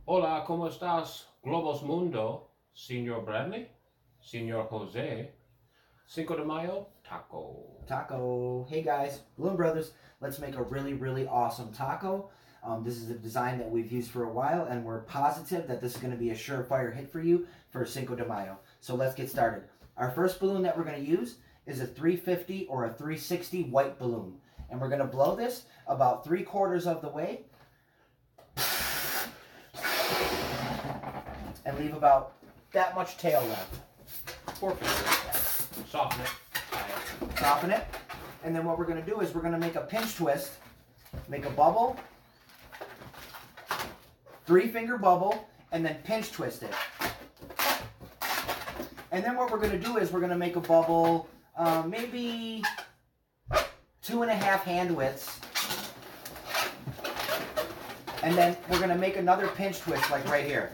Hola, ¿cómo estás? Globos Mundo, Señor Bradley, Señor Jose, Cinco de Mayo, taco. Taco. Hey guys, Balloon Brothers. Let's make a really awesome taco. This is a design that we've used for a while, and we're positive that this is going to be a surefire hit for you for Cinco de Mayo. So let's get started. Our first balloon that we're going to use is a 350 or a 360 white balloon. And we're going to blow this about 3/4 of the way and leave about that much tail left. 4 fingers. Soften it. Soften it. And then what we're going to do is we're going to make a pinch twist, make a bubble, 3-finger bubble, and then pinch twist it. And then what we're going to do is we're going to make a bubble maybe 2.5 hand widths. And then we're going to make another pinch twist like right here.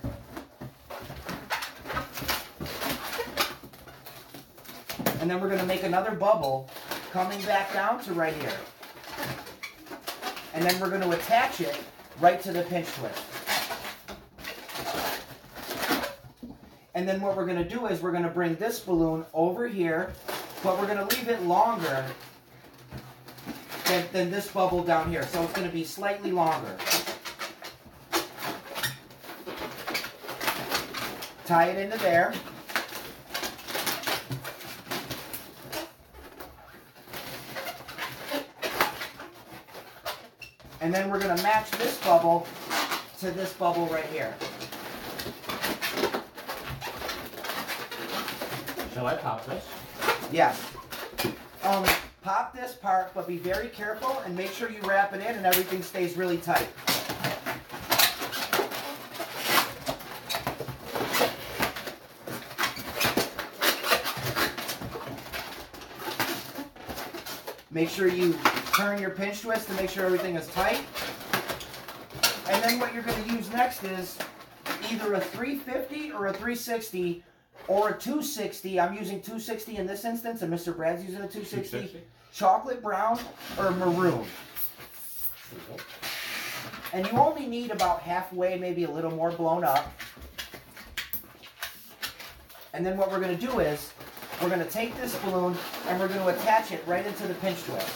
And then we're going to make another bubble coming back down to right here. And then we're going to attach it right to the pinch twist. And then what we're going to do is we're going to bring this balloon over here, but we're going to leave it longer than this bubble down here. So it's going to be slightly longer. Tie it into there. And then we're going to match this bubble to this bubble right here. Shall I pop this? Yes. Pop this part, but be very careful and make sure you wrap it in and everything stays really tight. Make sure you turn your pinch twist to make sure everything is tight. And then what you're going to use next is either a 350 or a 360 or a 260. I'm using 260 in this instance, and Mr. Brad's using a 260. 260. Chocolate brown or maroon. And you only need about halfway, maybe a little more blown up. And then what we're going to do is we're going to take this balloon and we're going to attach it right into the pinch twist.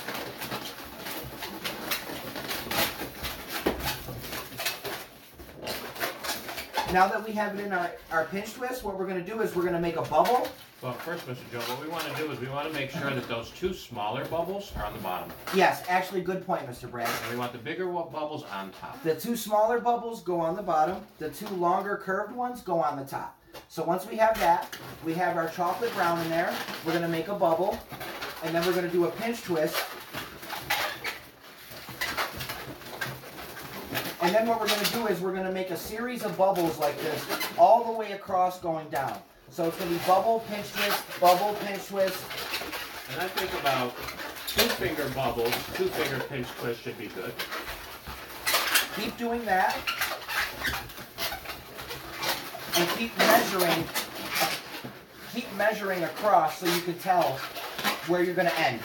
Now that we have it in our pinch twist, what we're going to do is we're going to make a bubble. Well, first, Mr. Joe, what we want to do is we want to make sure that those 2 smaller bubbles are on the bottom. Yes, actually, good point, Mr. Brad. And we want the bigger bubbles on top. The 2 smaller bubbles go on the bottom. The 2 longer curved ones go on the top. So once we have that, we have our chocolate brown in there. We're going to make a bubble, and then we're going to do a pinch twist. And then what we're going to do is we're going to make a series of bubbles like this all the way across going down. So it's going to be bubble, pinch twist. And I think about 2-finger bubbles, 2-finger pinch twist should be good. Keep doing that. And keep measuring across so you can tell where you're going to end.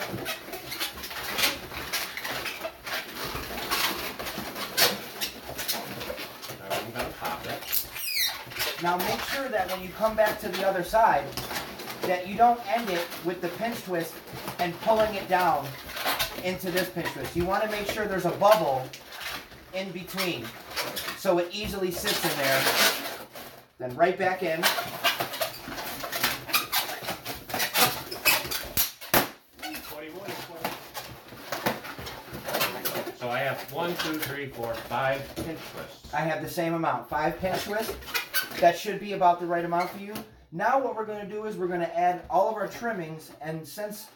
I'm going to pop it. Now make sure that when you come back to the other side, that you don't end it with the pinch twist and pulling it down into this pinch twist. You want to make sure there's a bubble in between so it easily sits in there. Then right back in. So I have 1, 2, 3, 4, 5 pinch twists. I have the same amount, 5 pinch twists. That should be about the right amount for you. Now what we're going to do is we're going to add all of our trimmings, and since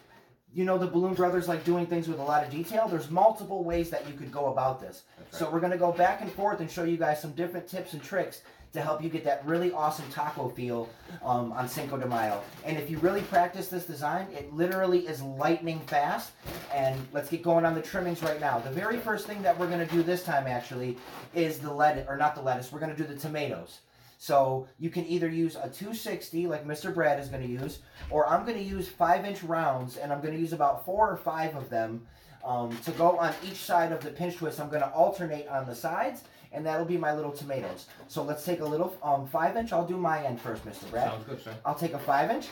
you know the Balloon Brothers like doing things with a lot of detail, there's multiple ways that you could go about this. That's right. So we're going to go back and forth and show you guys some different tips and tricks to help you get that really awesome taco feel on Cinco de Mayo. And if you really practice this design, it literally is lightning fast. And let's get going on the trimmings right now. The very first thing that we're going to do this time actually is the lettuce, or not the lettuce, we're going to do the tomatoes. So you can either use a 260 like Mr. Brad is going to use, or I'm going to use 5-inch rounds, and I'm going to use about 4 or 5 of them to go on each side of the pinch twist. I'm going to alternate on the sides, and that'll be my little tomatoes. So let's take a little 5-inch. I'll do my end first, Mr. Brad. Sounds good, sir. I'll take a 5-inch.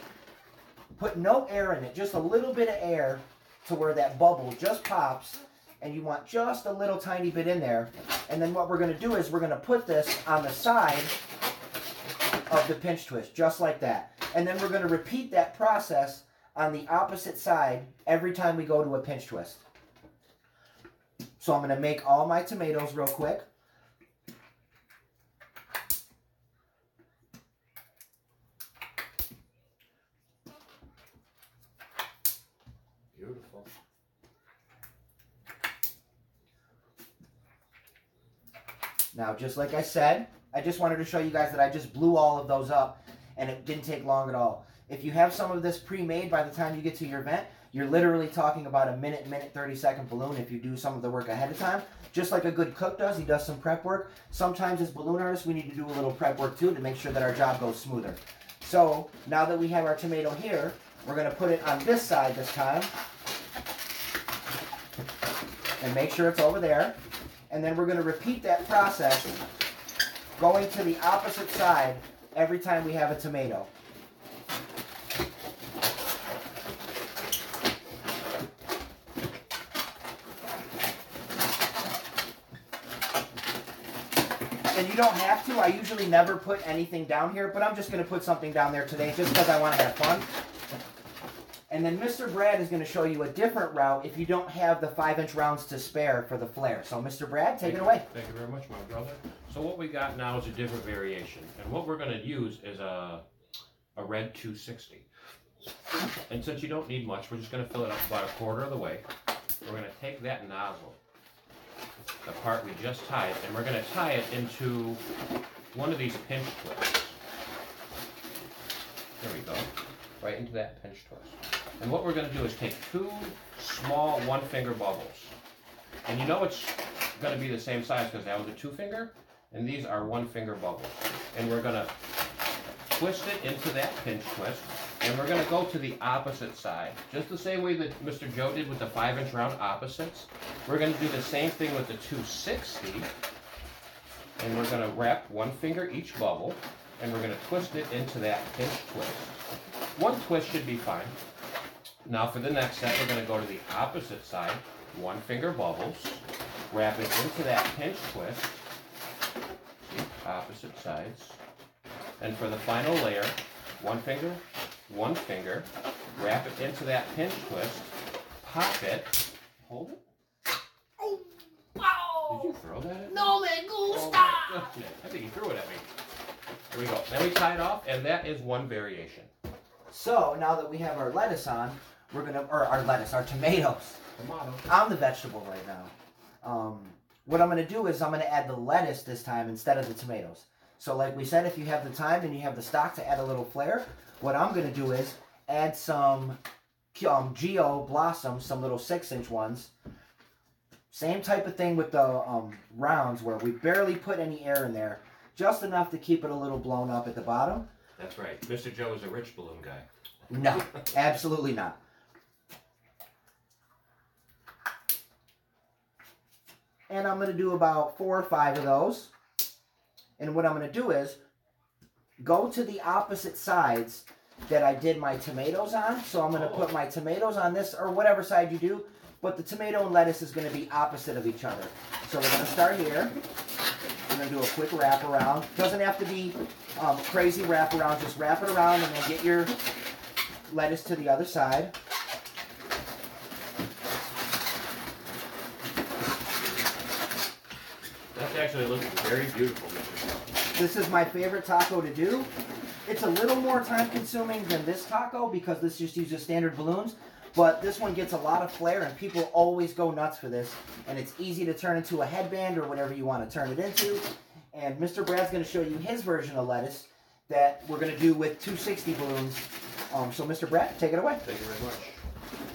Put no air in it, just a little bit of air to where that bubble just pops, and you want just a little tiny bit in there. And then what we're going to do is we're going to put this on the side of the pinch twist, just like that. And then we're going to repeat that process on the opposite side every time we go to a pinch twist. So I'm going to make all my tomatoes real quick. Beautiful. Now, just like I said, I just wanted to show you guys that I just blew all of those up, and it didn't take long at all. If you have some of this pre-made by the time you get to your event, you're literally talking about a minute 30-second balloon if you do some of the work ahead of time. Just like a good cook does, he does some prep work. Sometimes as balloon artists, we need to do a little prep work too to make sure that our job goes smoother. So, now that we have our tomato here, we're going to put it on this side this time. And make sure it's over there. And then we're going to repeat that process going to the opposite side every time we have a tomato. And you don't have to. I usually never put anything down here, but I'm just going to put something down there today just because I want to have fun. And then Mr. Brad is going to show you a different route if you don't have the 5-inch rounds to spare for the flare. So Mr. Brad, take it away. Thank you very much, my brother. So what we got now is a different variation. And what we're going to use is a red 260. And since you don't need much, we're just going to fill it up about a quarter of the way. We're going to take that nozzle, the part we just tied, and we're going to tie it into one of these pinch twists. There we go. Right into that pinch twist. And what we're going to do is take 2 small 1-finger bubbles. And you know it's going to be the same size because that was a 2-finger, and these are 1-finger bubbles. And we're going to twist it into that pinch twist, and we're going to go to the opposite side. Just the same way that Mr. Joe did with the 5-inch round opposites. We're going to do the same thing with the 260, and we're going to wrap 1 finger each bubble, and we're going to twist it into that pinch twist. 1 twist should be fine. Now for the next set, we're going to go to the opposite side, 1-finger bubbles, wrap it into that pinch twist, see, opposite sides, and for the final layer, 1 finger, 1 finger, wrap it into that pinch twist, pop it, hold it. Oh, wow! Did you throw that at me? No me gusta! Oh, I think you threw it at me. There we go. Then we tie it off, and that is one variation. So now that we have our lettuce on, we're gonna, or our tomatoes. Tomato. I'm the vegetable right now. What I'm gonna do is I'm gonna add the lettuce this time instead of the tomatoes. So like we said, if you have the time and you have the stock to add a little flair, what I'm gonna do is add some Geo Blossoms, some little 6-inch ones. Same type of thing with the rounds where we barely put any air in there, just enough to keep it a little blown up at the bottom. That's right. Mr. Joe is a rich balloon guy. No, absolutely not. And I'm going to do about 4 or 5 of those. And what I'm going to do is go to the opposite sides that I did my tomatoes on. So I'm going to put my tomatoes on this, or whatever side you do, but the tomato and lettuce is going to be opposite of each other. So we're going to start here. We're going to do a quick wrap around. Doesn't have to be crazy wrap around. Just wrap it around and then get your lettuce to the other side. That's actually looking very beautiful, Mr. Joe. This is my favorite taco to do. It's a little more time consuming than this taco because this just uses standard balloons. But this one gets a lot of flair and people always go nuts for this. And it's easy to turn into a headband or whatever you want to turn it into. And Mr. Brad's going to show you his version of lettuce that we're going to do with 260 balloons. So Mr. Brad, take it away. Thank you very much.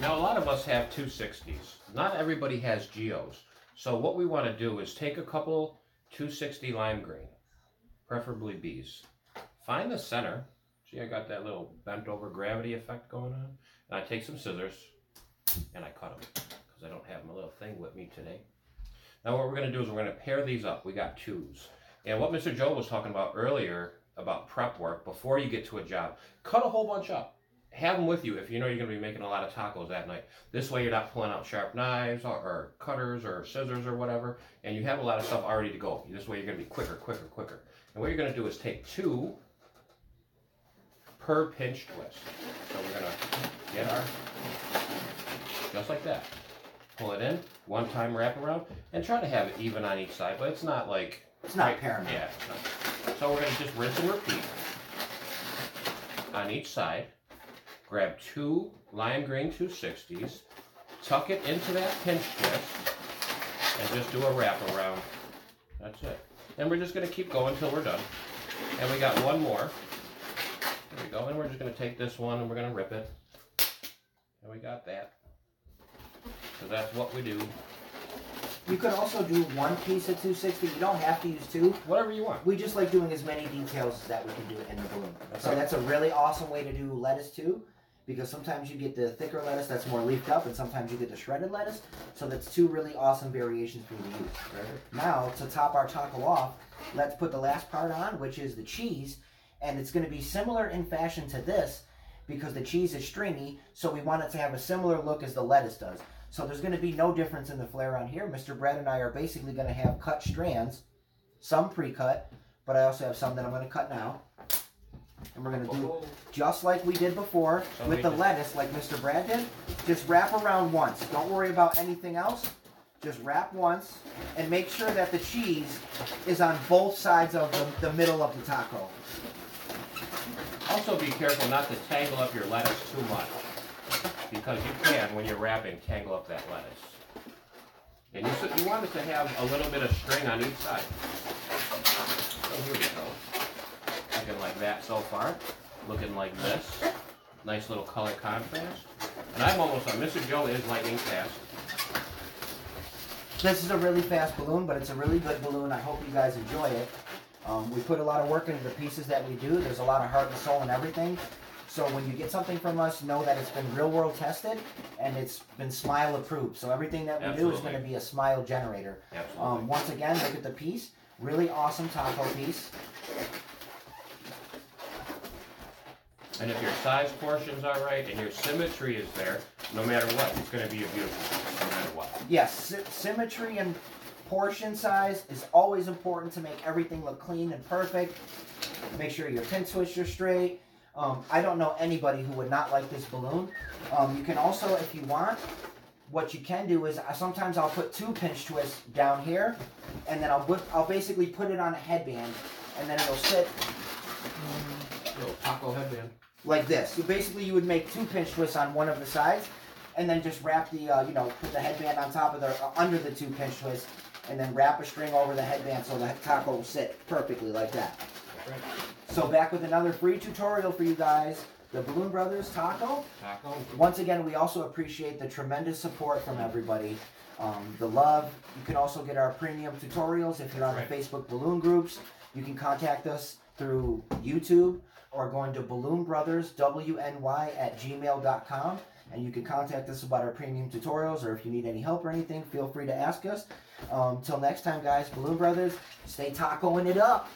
Now a lot of us have 260s. Not everybody has Geos. So what we want to do is take a couple 260 lime green, preferably Bs. Find the center. See, I got that little bent over gravity effect going on. And I take some scissors and I cut them because I don't have my little thing with me today. Now what we're going to do is we're going to pair these up. We got 2s. And what Mr. Joe was talking about earlier about prep work before you get to a job, cut a whole bunch up. Have them with you if you know you're going to be making a lot of tacos that night. This way you're not pulling out sharp knives or cutters or scissors or whatever, and you have a lot of stuff already to go. This way you're going to be quicker. And what you're going to do is take 2 per pinch twist. So we're going to get our, just like that. Pull it in, one time wrap around, and try to have it even on each side, but it's not like... It's not paramount. Yeah. It's not. So we're going to just rinse and repeat on each side. Grab 2 lime green 260s, tuck it into that pinch twist, and just do a wrap around. That's it. And we're just going to keep going until we're done. And we got one more. There we go. And we're just going to take this one and we're going to rip it. And we got that. So that's what we do. You could also do 1 piece of 260. You don't have to use 2. Whatever you want. We just like doing as many details as that we can do it in the balloon. So that's a really awesome way to do lettuce too, because sometimes you get the thicker lettuce that's more leafed up, and sometimes you get the shredded lettuce. So that's 2 really awesome variations for you to use. Now, to top our taco off, let's put the last part on, which is the cheese. And it's going to be similar in fashion to this, because the cheese is stringy, so we want it to have a similar look as the lettuce does. So there's going to be no difference in the flair on here. Mr. Brad and I are basically going to have cut strands, some pre-cut, but I also have some that I'm going to cut now. And we're going to do just like we did before with the lettuce, like Mr. Brad did. Just wrap around once. Don't worry about anything else. Just wrap once and make sure that the cheese is on both sides of the middle of the taco. Also be careful not to tangle up your lettuce too much, because you can, when you're wrapping, tangle up that lettuce. And you want it to have a little bit of string on each side. So here we go. Looking like that so far. Looking like this. Nice little color contrast. And I'm almost done. Mr. Joe is lightning fast. This is a really fast balloon, but it's a really good balloon. I hope you guys enjoy it. We put a lot of work into the pieces that we do. There's a lot of heart and soul and everything. So when you get something from us, know that it's been real world tested and it's been Smile approved. So everything that we do is going to be a Smile generator. Once again, look at the piece. Really awesome taco piece. And if your size portions are right and your symmetry is there, no matter what, it's going to be a beautiful piece, no matter what. Yes, symmetry and portion size is always important to make everything look clean and perfect. Make sure your pin twists are straight. I don't know anybody who would not like this balloon. You can also, if you want, what you can do is sometimes I'll put 2 pinch twists down here, and then I'll basically put it on a headband, and then it'll sit Little taco headband. like this. So basically, you would make 2 pinch twists on one of the sides, and then just wrap the put the headband on top of the under the 2 pinch twists, and then wrap a string over the headband so the taco will sit perfectly like that. Right. So back with another free tutorial for you guys, the Balloon Brothers Taco. Once again, we also appreciate the tremendous support from everybody. The love. You can also get our premium tutorials if you're on the Facebook balloon groups. You can contact us through YouTube or going to balloonbrotherswny@gmail.com. And you can contact us about our premium tutorials, or if you need any help or anything, feel free to ask us. Till next time, guys, Balloon Brothers, stay tacoing it up.